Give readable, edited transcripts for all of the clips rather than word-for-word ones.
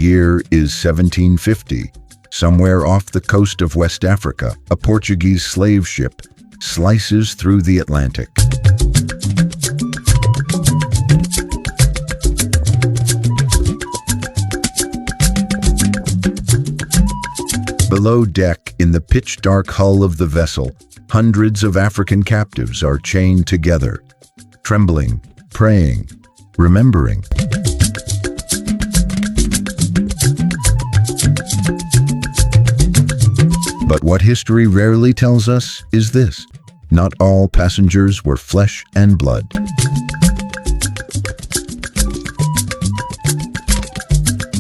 year is 1750. Somewhere off the coast of West Africa, a Portuguese slave ship slices through the Atlantic. Below deck, in the pitch-dark hull of the vessel, hundreds of African captives are chained together, trembling, praying, remembering. But what history rarely tells us is this: not all passengers were flesh and blood.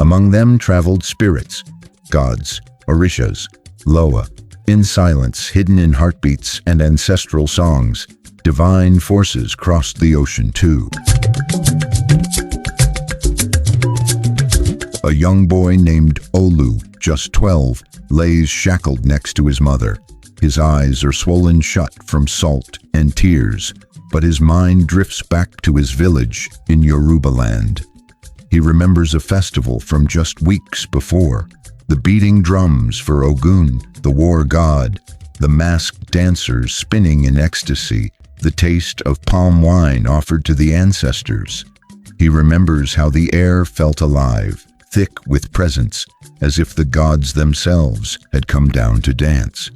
Among them traveled spirits, gods, Orishas, Loa, in silence, hidden in heartbeats and ancestral songs. Divine forces crossed the ocean too. A young boy named Olu, just 12, lays shackled next to his mother. His eyes are swollen shut from salt and tears, but his mind drifts back to his village in Yoruba land. He remembers a festival from just weeks before. The beating drums for Ogun, the war god, the masked dancers spinning in ecstasy, the taste of palm wine offered to the ancestors. He remembers how the air felt alive, thick with presence, as if the gods themselves had come down to dance.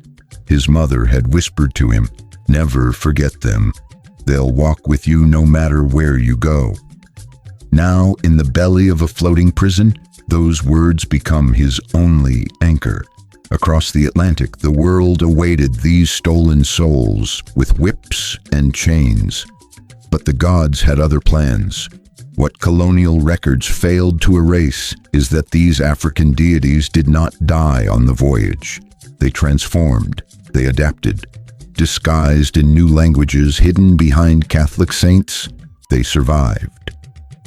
His mother had whispered to him, "Never forget them. They'll walk with you no matter where you go." Now, in the belly of a floating prison, those words become his only anchor. Across the Atlantic, the world awaited these stolen souls with whips and chains. But the gods had other plans. What colonial records failed to erase is that these African deities did not die on the voyage. They transformed, they adapted. Disguised in new languages, hidden behind Catholic saints, they survived.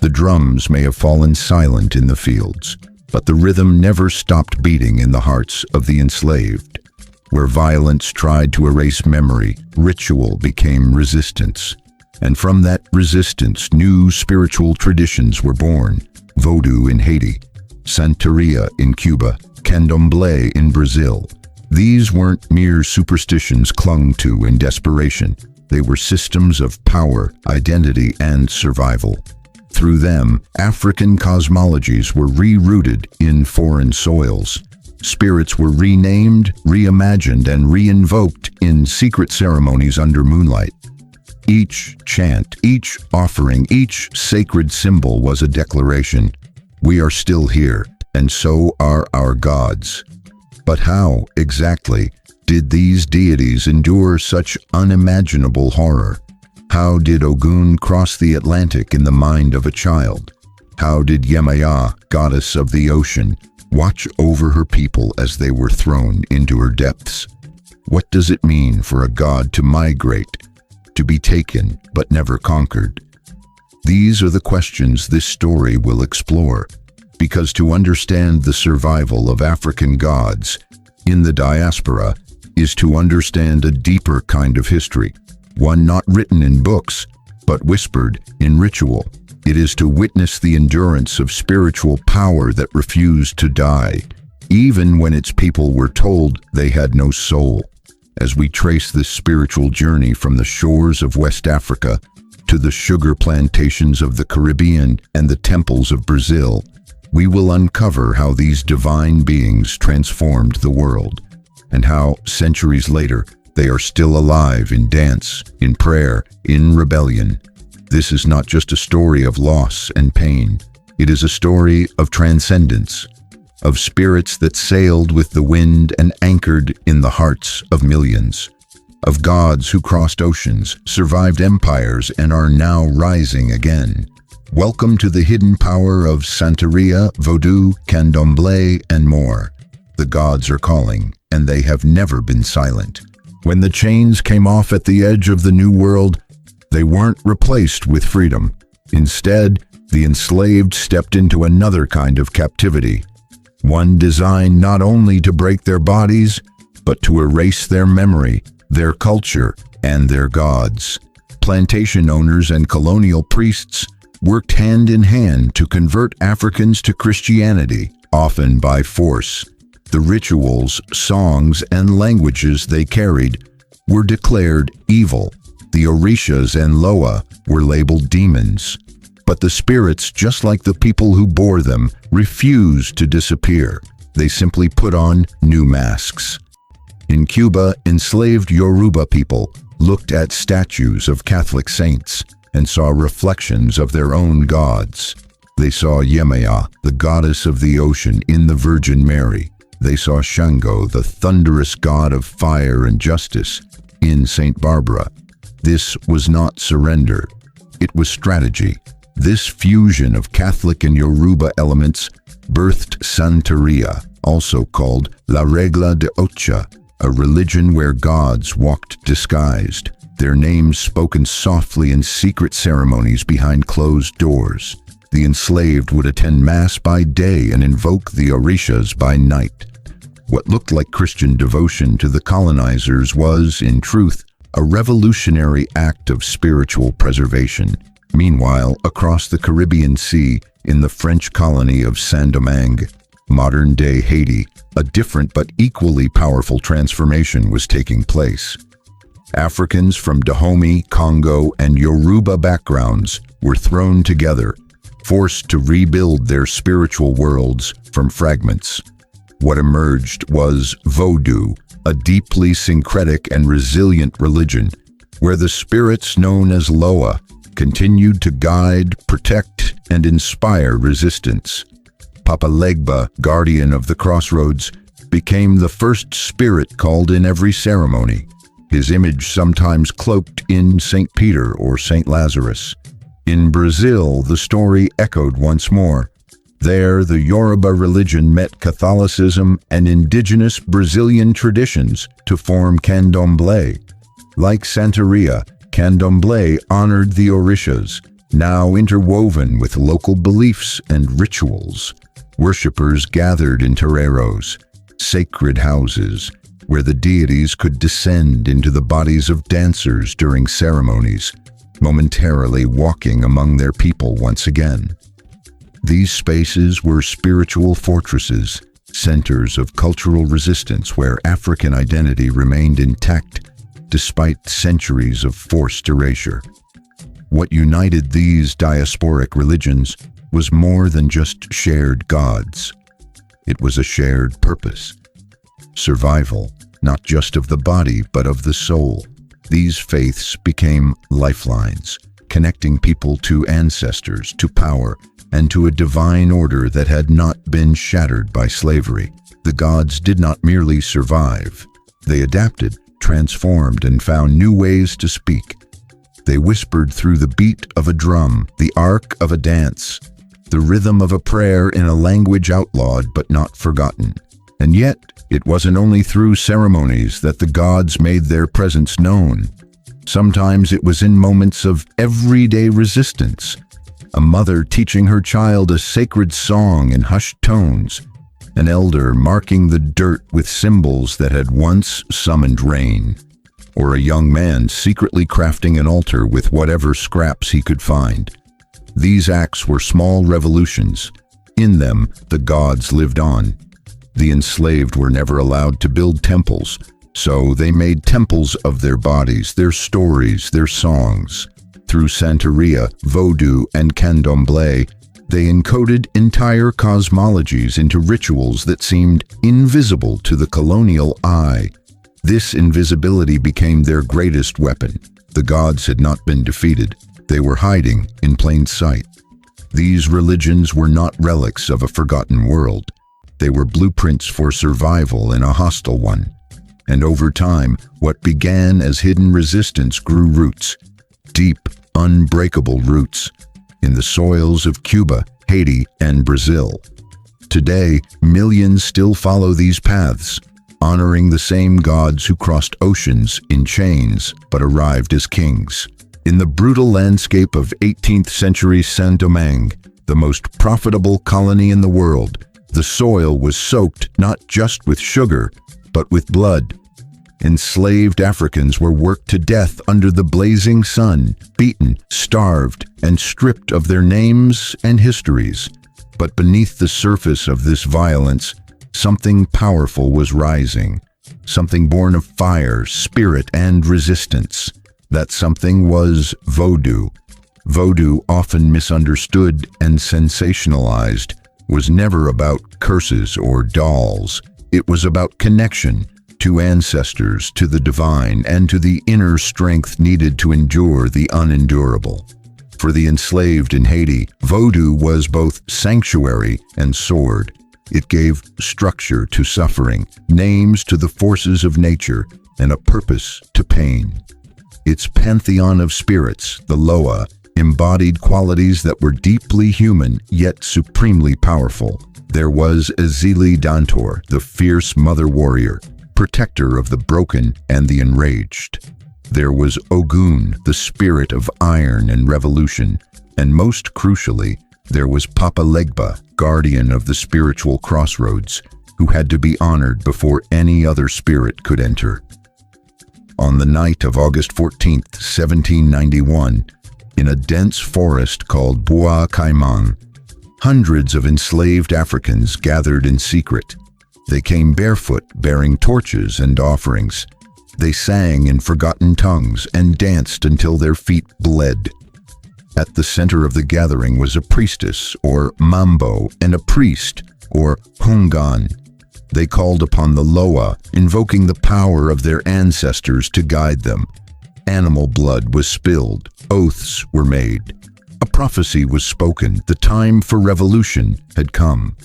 The drums may have fallen silent in the fields, but the rhythm never stopped beating in the hearts of the enslaved. Where violence tried to erase memory, ritual became resistance. And from that resistance, new spiritual traditions were born. Vodou in Haiti, Santería in Cuba, Candomblé in Brazil. These weren't mere superstitions clung to in desperation. They were systems of power, identity, and survival. Through them, African cosmologies were rerouted in foreign soils. Spirits were renamed, reimagined, and reinvoked in secret ceremonies under moonlight. Each chant, each offering, each sacred symbol was a declaration. We are still here, and so are our gods. But how, exactly, did these deities endure such unimaginable horror? How did Ogun cross the Atlantic in the mind of a child? How did Yemaya, goddess of the ocean, watch over her people as they were thrown into her depths? What does it mean for a god to migrate, to be taken but never conquered? These are the questions this story will explore, because to understand the survival of African gods in the diaspora is to understand a deeper kind of history. One not written in books, but whispered in ritual. It is to witness the endurance of spiritual power that refused to die, even when its people were told they had no soul. As we trace this spiritual journey from the shores of West Africa to the sugar plantations of the Caribbean and the temples of Brazil, we will uncover how these divine beings transformed the world, and how, centuries later, they are still alive in dance, in prayer, in rebellion. This is not just a story of loss and pain. It is a story of transcendence, of spirits that sailed with the wind and anchored in the hearts of millions, of gods who crossed oceans, survived empires, and are now rising again. Welcome to the hidden power of Santería, Vodou, Candomblé, and more. The gods are calling, and they have never been silent. When the chains came off at the edge of the New World, they weren't replaced with freedom. Instead, the enslaved stepped into another kind of captivity, one designed not only to break their bodies, but to erase their memory, their culture, and their gods. Plantation owners and colonial priests worked hand in hand to convert Africans to Christianity, often by force. The rituals, songs, and languages they carried were declared evil. The Orishas and Loa were labeled demons. But the spirits, just like the people who bore them, refused to disappear. They simply put on new masks. In Cuba, enslaved Yoruba people looked at statues of Catholic saints and saw reflections of their own gods. They saw Yemaya, the goddess of the ocean, in the Virgin Mary. They saw Shango, the thunderous god of fire and justice, in Saint Barbara. This was not surrender. It was strategy. This fusion of Catholic and Yoruba elements birthed Santeria, also called La Regla de Ocha, a religion where gods walked disguised, their names spoken softly in secret ceremonies behind closed doors. The enslaved would attend Mass by day and invoke the Orishas by night. What looked like Christian devotion to the colonizers was, in truth, a revolutionary act of spiritual preservation. Meanwhile, across the Caribbean Sea, in the French colony of Saint-Domingue, modern-day Haiti, a different but equally powerful transformation was taking place. Africans from Dahomey, Congo, and Yoruba backgrounds were thrown together, forced to rebuild their spiritual worlds from fragments. What emerged was Vodou, a deeply syncretic and resilient religion, where the spirits known as Loa continued to guide, protect, and inspire resistance. Papa Legba, guardian of the crossroads, became the first spirit called in every ceremony, his image sometimes cloaked in St. Peter or St. Lazarus. In Brazil, the story echoed once more. There, the Yoruba religion met Catholicism and indigenous Brazilian traditions to form Candomblé. Like Santeria, Candomblé honored the Orishas, now interwoven with local beliefs and rituals. Worshippers gathered in toreros, sacred houses, where the deities could descend into the bodies of dancers during ceremonies, momentarily walking among their people once again. These spaces were spiritual fortresses, centers of cultural resistance where African identity remained intact despite centuries of forced erasure. What united these diasporic religions was more than just shared gods. It was a shared purpose. Survival, not just of the body, but of the soul. These faiths became lifelines, connecting people to ancestors, to power, and to a divine order that had not been shattered by slavery. The gods did not merely survive. They adapted, transformed, and found new ways to speak. They whispered through the beat of a drum, the arc of a dance, the rhythm of a prayer in a language outlawed but not forgotten. And yet, it wasn't only through ceremonies that the gods made their presence known. Sometimes it was in moments of everyday resistance. A mother teaching her child a sacred song in hushed tones, an elder marking the dirt with symbols that had once summoned rain, or a young man secretly crafting an altar with whatever scraps he could find. These acts were small revolutions. In them, the gods lived on. The enslaved were never allowed to build temples, so they made temples of their bodies, their stories, their songs. Through Santeria, Vodu, and Candomblé, they encoded entire cosmologies into rituals that seemed invisible to the colonial eye. This invisibility became their greatest weapon. The gods had not been defeated. They were hiding in plain sight. These religions were not relics of a forgotten world. They were blueprints for survival in a hostile one. And over time, what began as hidden resistance grew roots, deep, unbreakable roots, in the soils of Cuba, Haiti, and Brazil. Today, millions still follow these paths, honoring the same gods who crossed oceans in chains but arrived as kings. In the brutal landscape of 18th century Saint-Domingue, the most profitable colony in the world, the soil was soaked not just with sugar, but with blood. Enslaved Africans were worked to death under the blazing sun, beaten, starved, and stripped of their names and histories. But beneath the surface of this violence, something powerful was rising, something born of fire, spirit, and resistance. That something was Vodou. Vodou, often misunderstood and sensationalized, was never about curses or dolls. It was about connection to ancestors, to the divine, and to the inner strength needed to endure the unendurable. For the enslaved in Haiti, Vodou was both sanctuary and sword. It gave structure to suffering, names to the forces of nature, and a purpose to pain. Its pantheon of spirits, the Loa, embodied qualities that were deeply human yet supremely powerful. There was Ezili Dantor, the fierce mother warrior, protector of the broken and the enraged. There was Ogun, the spirit of iron and revolution, and most crucially, there was Papa Legba, guardian of the spiritual crossroads, who had to be honored before any other spirit could enter. On the night of August 14th, 1791, in a dense forest called Bois Caiman, hundreds of enslaved Africans gathered in secret. They came barefoot, bearing torches and offerings. They sang in forgotten tongues and danced until their feet bled. At the center of the gathering was a priestess, or mambo, and a priest, or hungan. They called upon the Loa, invoking the power of their ancestors to guide them. Animal blood was spilled, oaths were made. A prophecy was spoken, the time for revolution had come.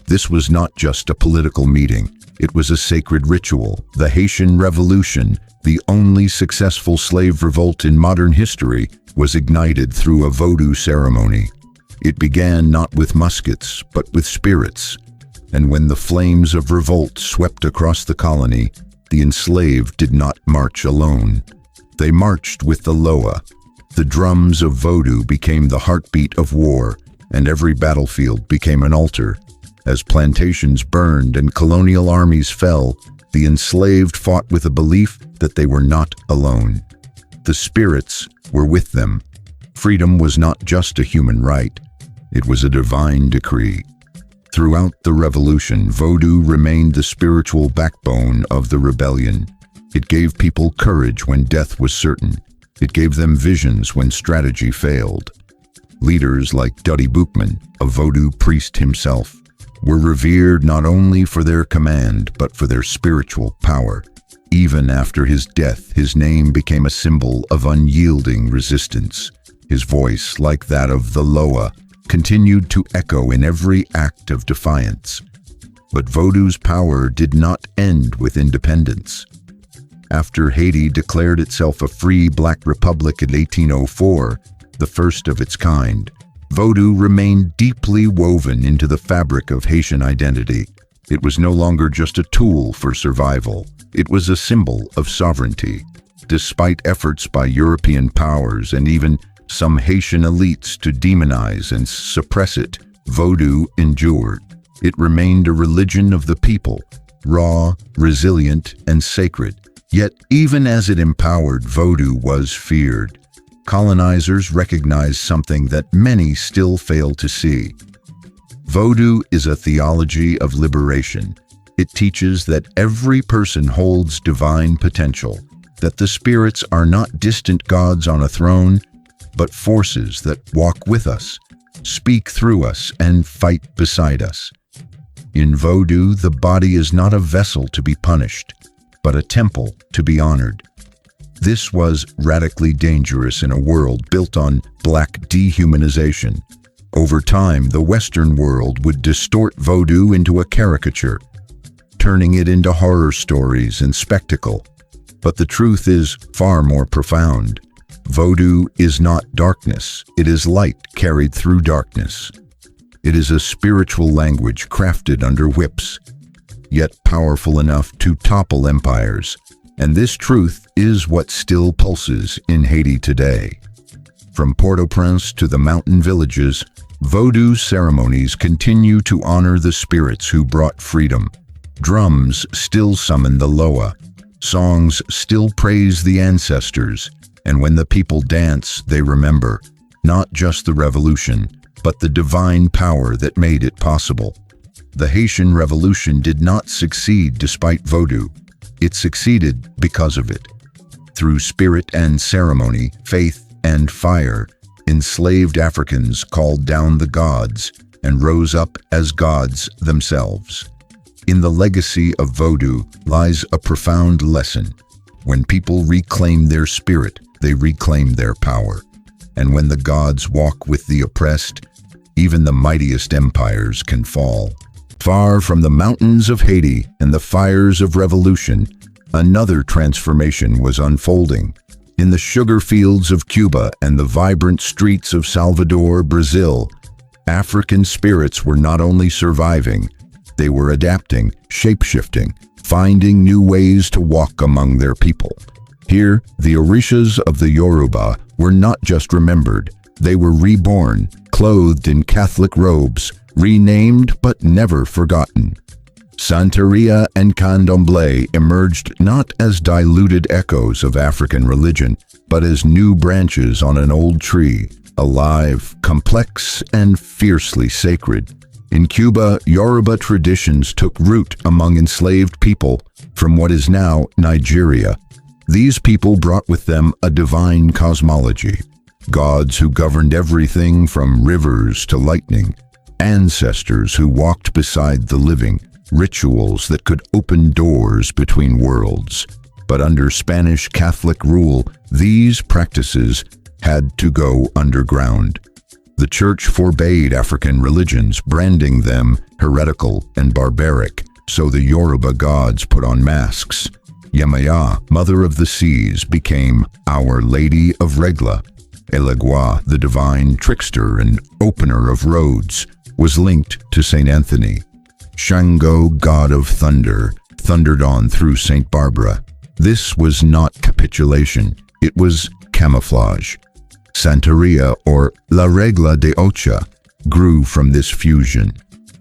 This was not just a political meeting. It was a sacred ritual. The Haitian Revolution, the only successful slave revolt in modern history, was ignited through a Vodou ceremony. It began not with muskets, but with spirits. And when the flames of revolt swept across the colony, the enslaved did not march alone. They marched with the Loa. The drums of Vodou became the heartbeat of war, and every battlefield became an altar. As plantations burned and colonial armies fell, the enslaved fought with a belief that they were not alone. The spirits were with them. Freedom was not just a human right, it was a divine decree. Throughout the revolution, Vodou remained the spiritual backbone of the rebellion. It gave people courage when death was certain. It gave them visions when strategy failed. Leaders like Duddy Boukman, a Vodou priest himself, were revered not only for their command, but for their spiritual power. Even after his death, his name became a symbol of unyielding resistance. His voice, like that of the Loa, continued to echo in every act of defiance. But Vodou's power did not end with independence. After Haiti declared itself a free black republic in 1804, the first of its kind, Vodou remained deeply woven into the fabric of Haitian identity. It was no longer just a tool for survival. It was a symbol of sovereignty. Despite efforts by European powers and even some Haitian elites to demonize and suppress it, Vodou endured. It remained a religion of the people, raw, resilient, and sacred. Yet even as it empowered, Vodou was feared. Colonizers recognized something that many still fail to see. Vodou is a theology of liberation. It teaches that every person holds divine potential, that the spirits are not distant gods on a throne, but forces that walk with us, speak through us, and fight beside us. In Vodou, the body is not a vessel to be punished, but a temple to be honored. This was radically dangerous in a world built on black dehumanization. Over time, the Western world would distort Vodou into a caricature, turning it into horror stories and spectacle. But the truth is far more profound. Vodou is not darkness, it is light carried through darkness. It is a spiritual language crafted under whips, yet powerful enough to topple empires. And this truth is what still pulses in Haiti today. From Port-au-Prince to the mountain villages, Vodou ceremonies continue to honor the spirits who brought freedom. Drums still summon the Loa. Songs still praise the ancestors. And when the people dance, they remember not just the revolution, but the divine power that made it possible. The Haitian Revolution did not succeed despite Vodou. It succeeded because of it. Through spirit and ceremony, faith and fire, enslaved Africans called down the gods and rose up as gods themselves. In the legacy of Vodou lies a profound lesson. When people reclaim their spirit, they reclaim their power. And when the gods walk with the oppressed, even the mightiest empires can fall. Far from the mountains of Haiti and the fires of revolution, another transformation was unfolding. In the sugar fields of Cuba and the vibrant streets of Salvador, Brazil, African spirits were not only surviving, they were adapting, shape-shifting, finding new ways to walk among their people. Here, the Orishas of the Yoruba were not just remembered, they were reborn, clothed in Catholic robes, renamed but never forgotten. Santería and Candomblé emerged not as diluted echoes of African religion, but as new branches on an old tree, alive, complex, and fiercely sacred. In Cuba, Yoruba traditions took root among enslaved people from what is now Nigeria. These people brought with them a divine cosmology, gods who governed everything from rivers to lightning, ancestors who walked beside the living, rituals that could open doors between worlds. But under Spanish Catholic rule, these practices had to go underground. The Church forbade African religions, branding them heretical and barbaric, so the Yoruba gods put on masks. Yemaya, Mother of the Seas, became Our Lady of Regla. Legba, the divine trickster and opener of roads, was linked to Saint Anthony. Shango, god of thunder, thundered on through St. Barbara. This was not capitulation, it was camouflage. Santería, or La Regla de Ocha, grew from this fusion.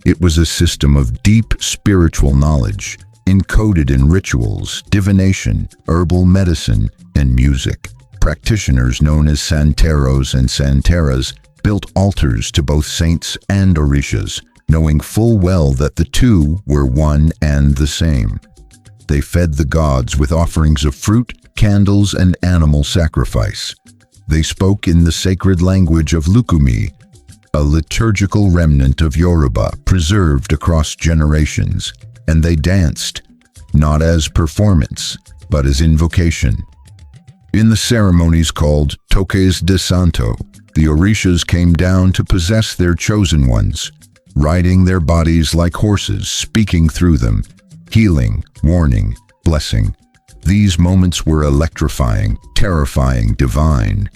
It was a system of deep spiritual knowledge, encoded in rituals, divination, herbal medicine, and music. Practitioners known as santeros and santeras built altars to both saints and orishas, knowing full well that the two were one and the same. They fed the gods with offerings of fruit, candles, and animal sacrifice. They spoke in the sacred language of Lukumi, a liturgical remnant of Yoruba preserved across generations, and they danced, not as performance, but as invocation. In the ceremonies called Toques de Santo, the Orishas came down to possess their chosen ones, riding their bodies like horses, speaking through them, healing, warning, blessing. These moments were electrifying, terrifying, divine.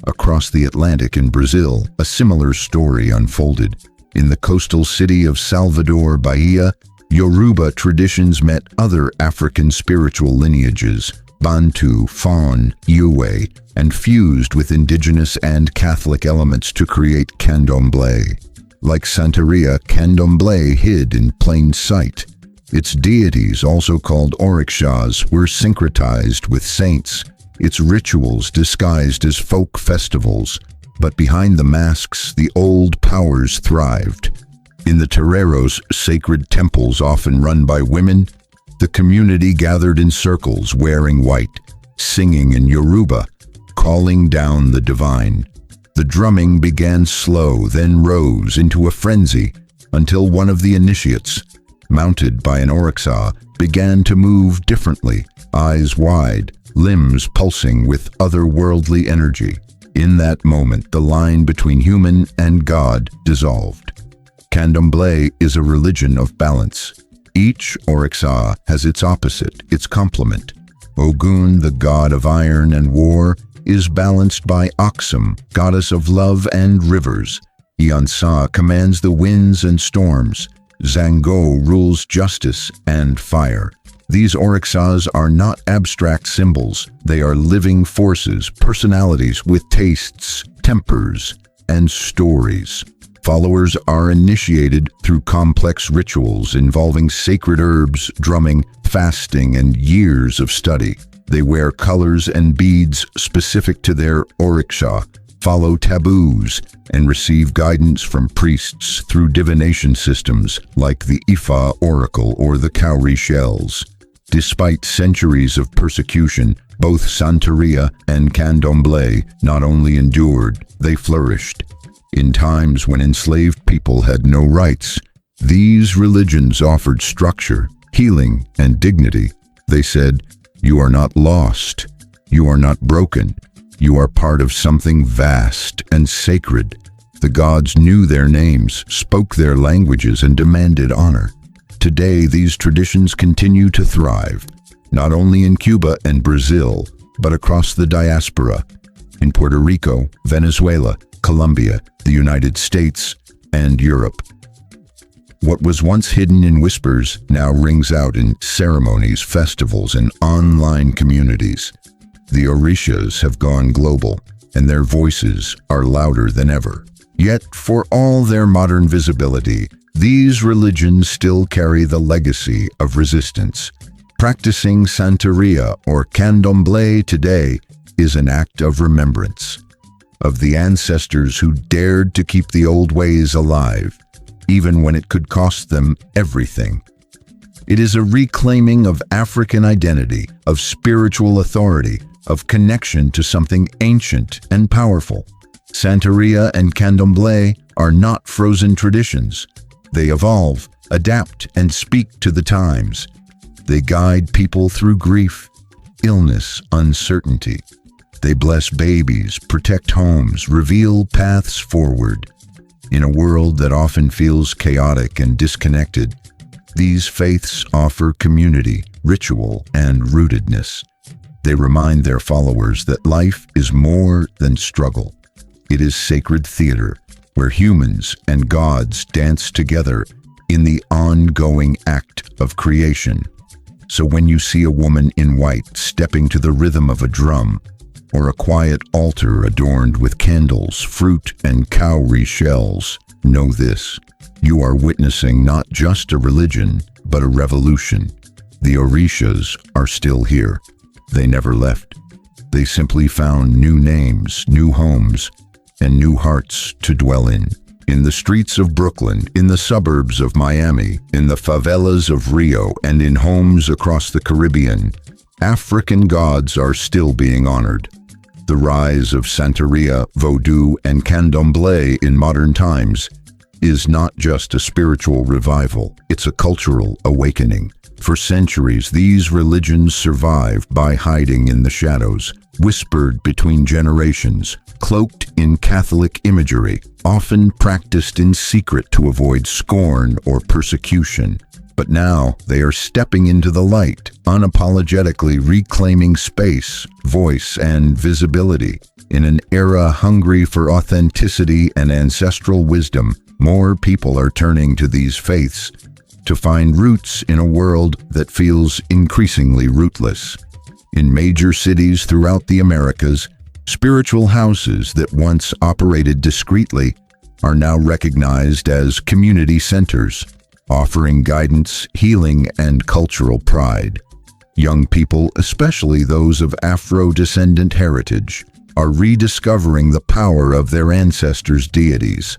Across the Atlantic in Brazil, a similar story unfolded. In the coastal city of Salvador, Bahia, Yoruba traditions met other African spiritual lineages, Bantu, Fon, Ewe, and fused with indigenous and Catholic elements to create Candomblé. Like Santería, Candomblé hid in plain sight. Its deities, also called Orishas, were syncretized with saints, its rituals disguised as folk festivals. But behind the masks, the old powers thrived. In the terreiros, sacred temples often run by women, the community gathered in circles wearing white, singing in Yoruba, calling down the divine. The drumming began slow, then rose into a frenzy, until one of the initiates, mounted by an Orisha, began to move differently, eyes wide, limbs pulsing with otherworldly energy. In that moment, the line between human and God dissolved. Candomblé is a religion of balance. Each Orisha has its opposite, its complement. Ogun, the god of iron and war, is balanced by Oxum, goddess of love and rivers. Iansa commands the winds and storms. Zango rules justice and fire. These Orishas are not abstract symbols. They are living forces, personalities with tastes, tempers, and stories. Followers are initiated through complex rituals involving sacred herbs, drumming, fasting, and years of study. They wear colors and beads specific to their Orisha, follow taboos, and receive guidance from priests through divination systems like the Ifa oracle or the cowrie shells. Despite centuries of persecution, both Santeria and Candomblé not only endured, they flourished. In times when enslaved people had no rights, these religions offered structure, healing, and dignity. They said, "You are not lost. You are not broken. You are part of something vast and sacred." The gods knew their names, spoke their languages, and demanded honor. Today, these traditions continue to thrive, not only in Cuba and Brazil, but across the diaspora, in Puerto Rico, Venezuela, Colombia, the United States, and Europe. What was once hidden in whispers now rings out in ceremonies, festivals, and online communities. The Orishas have gone global, and their voices are louder than ever. Yet, for all their modern visibility, these religions still carry the legacy of resistance. Practicing Santeria or Candomblé today is an act of remembrance, of the ancestors who dared to keep the old ways alive, even when it could cost them everything. It is a reclaiming of African identity, of spiritual authority, of connection to something ancient and powerful. Santeria and Candomblé are not frozen traditions. They evolve, adapt, and speak to the times. They guide people through grief, illness, uncertainty. They bless babies, protect homes, reveal paths forward. In a world that often feels chaotic and disconnected, these faiths offer community, ritual, and rootedness. They remind their followers that life is more than struggle. It is sacred theater, where humans and gods dance together in the ongoing act of creation. So when you see a woman in white stepping to the rhythm of a drum, or a quiet altar adorned with candles, fruit, and cowrie shells, know this: you are witnessing not just a religion, but a revolution. The Orishas are still here. They never left. They simply found new names, new homes, and new hearts to dwell in. In the streets of Brooklyn, in the suburbs of Miami, in the favelas of Rio, and in homes across the Caribbean, African gods are still being honored. The rise of Santeria, Vodou, and Candomblé in modern times is not just a spiritual revival, it's a cultural awakening. For centuries, these religions survived by hiding in the shadows, whispered between generations, cloaked in Catholic imagery, often practiced in secret to avoid scorn or persecution. But now they are stepping into the light, unapologetically reclaiming space, voice, and visibility. In an era hungry for authenticity and ancestral wisdom, more people are turning to these faiths to find roots in a world that feels increasingly rootless. In major cities throughout the Americas, spiritual houses that once operated discreetly are now recognized as community centers, offering guidance, healing, and cultural pride. Young people, especially those of Afro-descendant heritage, are rediscovering the power of their ancestors' deities.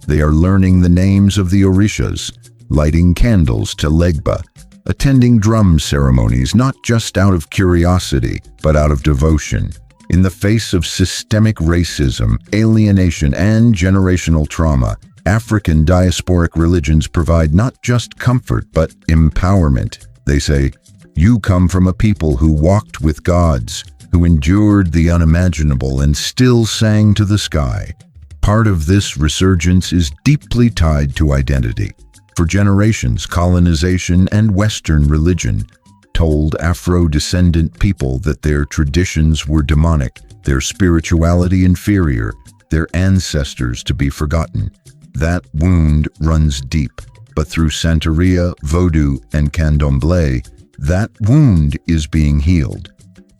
They are learning the names of the Orishas, lighting candles to Legba, attending drum ceremonies not just out of curiosity, but out of devotion. In the face of systemic racism, alienation, and generational trauma, African diasporic religions provide not just comfort, but empowerment. They say, "You come from a people who walked with gods, who endured the unimaginable and still sang to the sky." Part of this resurgence is deeply tied to identity. For generations, colonization and Western religion told Afro-descendant people that their traditions were demonic, their spirituality inferior, their ancestors to be forgotten. That wound runs deep, but through Santeria, Vodu, and Candomblé, that wound is being healed.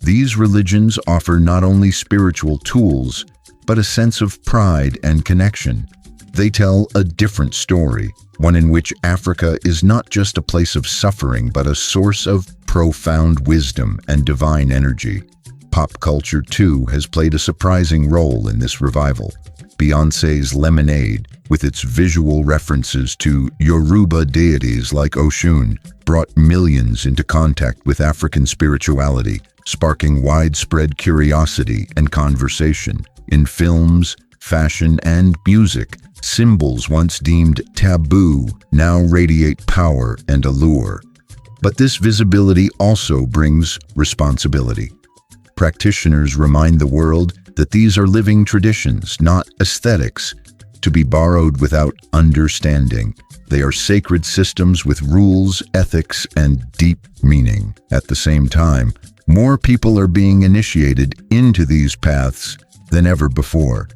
These religions offer not only spiritual tools, but a sense of pride and connection. They tell a different story, one in which Africa is not just a place of suffering, but a source of profound wisdom and divine energy. Pop culture, too, has played a surprising role in this revival. Beyoncé's Lemonade, with its visual references to Yoruba deities like Oshun, brought millions into contact with African spirituality, sparking widespread curiosity and conversation. In films, fashion, and music, symbols once deemed taboo now radiate power and allure. But this visibility also brings responsibility. Practitioners remind the world that these are living traditions, not aesthetics, to be borrowed without understanding. They are sacred systems with rules, ethics, and deep meaning. At the same time, more people are being initiated into these paths than ever before.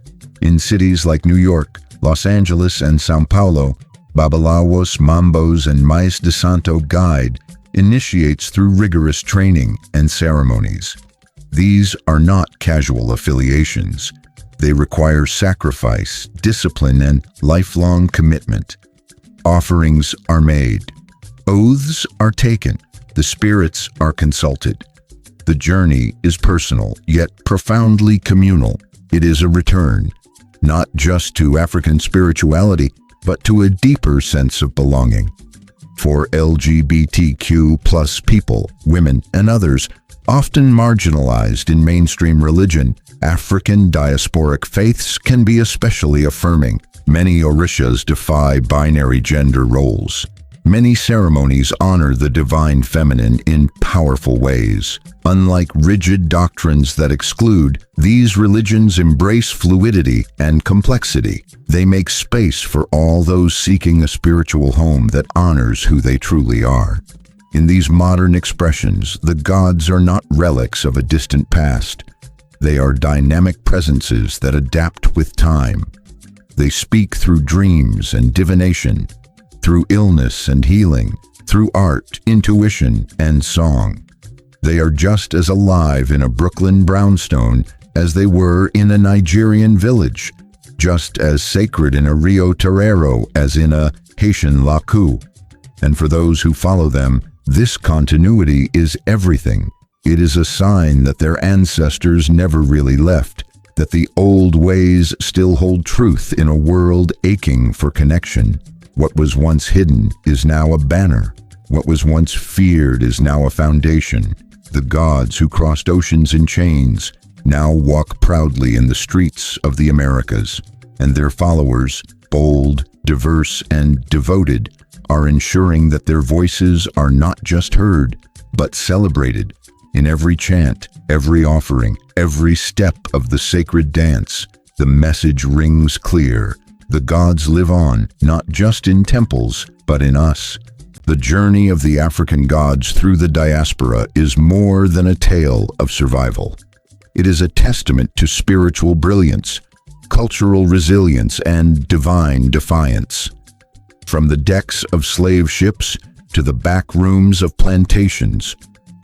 In cities like New York, Los Angeles, and São Paulo, Babalawos, Mambos, and Mais de Santo guide initiates through rigorous training and ceremonies. These are not casual affiliations. They require sacrifice, discipline, and lifelong commitment. Offerings are made. Oaths are taken. The spirits are consulted. The journey is personal, yet profoundly communal. It is a return, not just to African spirituality, but to a deeper sense of belonging. For LGBTQ+ people, women, and others, often marginalized in mainstream religion, African diasporic faiths can be especially affirming. Many Orishas defy binary gender roles. Many ceremonies honor the divine feminine in powerful ways. Unlike rigid doctrines that exclude, these religions embrace fluidity and complexity. They make space for all those seeking a spiritual home that honors who they truly are. In these modern expressions, the gods are not relics of a distant past. They are dynamic presences that adapt with time. They speak through dreams and divination, through illness and healing, through art, intuition, and song. They are just as alive in a Brooklyn brownstone as they were in a Nigerian village, just as sacred in a Rio Torero as in a Haitian laku. And for those who follow them, this continuity is everything. It is a sign that their ancestors never really left, that the old ways still hold truth in a world aching for connection. What was once hidden is now a banner. What was once feared is now a foundation. The gods who crossed oceans in chains now walk proudly in the streets of the Americas, and their followers, bold, diverse, and devoted, are ensuring that their voices are not just heard, but celebrated. In every chant, every offering, every step of the sacred dance, the message rings clear. The gods live on, not just in temples, but in us. The journey of the African gods through the diaspora is more than a tale of survival. It is a testament to spiritual brilliance, cultural resilience, and divine defiance. From the decks of slave ships to the back rooms of plantations,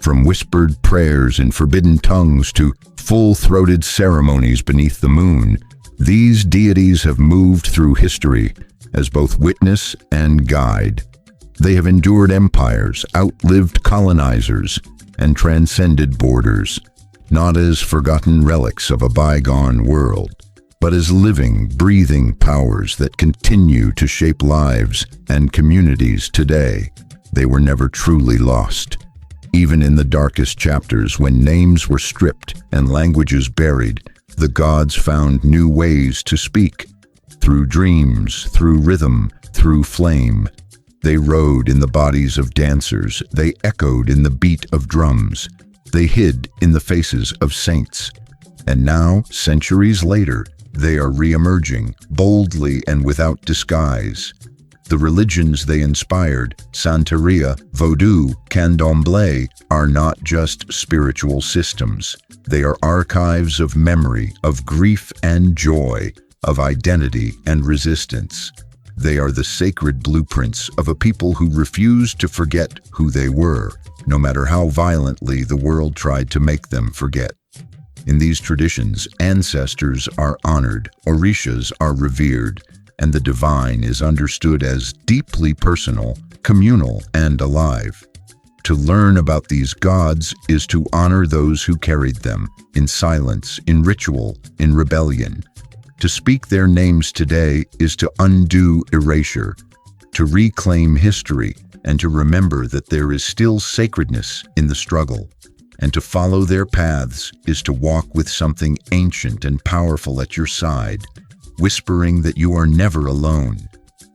from whispered prayers in forbidden tongues to full-throated ceremonies beneath the moon, these deities have moved through history as both witness and guide. They have endured empires, outlived colonizers, and transcended borders, not as forgotten relics of a bygone world, but as living, breathing powers that continue to shape lives and communities today. They were never truly lost. Even in the darkest chapters, when names were stripped and languages buried, the gods found new ways to speak. Through dreams, through rhythm, through flame. They rode in the bodies of dancers. They echoed in the beat of drums. They hid in the faces of saints. And now, centuries later, they are re-emerging, boldly and without disguise. The religions they inspired, Santería, Vodou, Candomblé, are not just spiritual systems. They are archives of memory, of grief and joy, of identity and resistance. They are the sacred blueprints of a people who refused to forget who they were, no matter how violently the world tried to make them forget. In these traditions, ancestors are honored, Orishas are revered, and the divine is understood as deeply personal, communal, and alive. To learn about these gods is to honor those who carried them, in silence, in ritual, in rebellion. To speak their names today is to undo erasure, to reclaim history, and to remember that there is still sacredness in the struggle. And to follow their paths is to walk with something ancient and powerful at your side, whispering that you are never alone.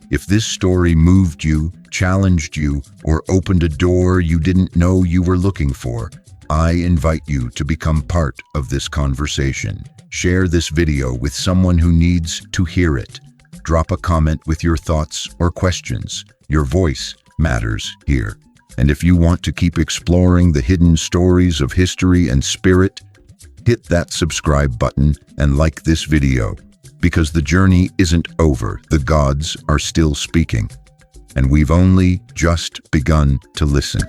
If this story moved you, challenged you, or opened a door you didn't know you were looking for, I invite you to become part of this conversation. Share this video with someone who needs to hear it. Drop a comment with your thoughts or questions. Your voice matters here. And if you want to keep exploring the hidden stories of history and spirit, hit that subscribe button and like this video, because the journey isn't over. The gods are still speaking, and we've only just begun to listen.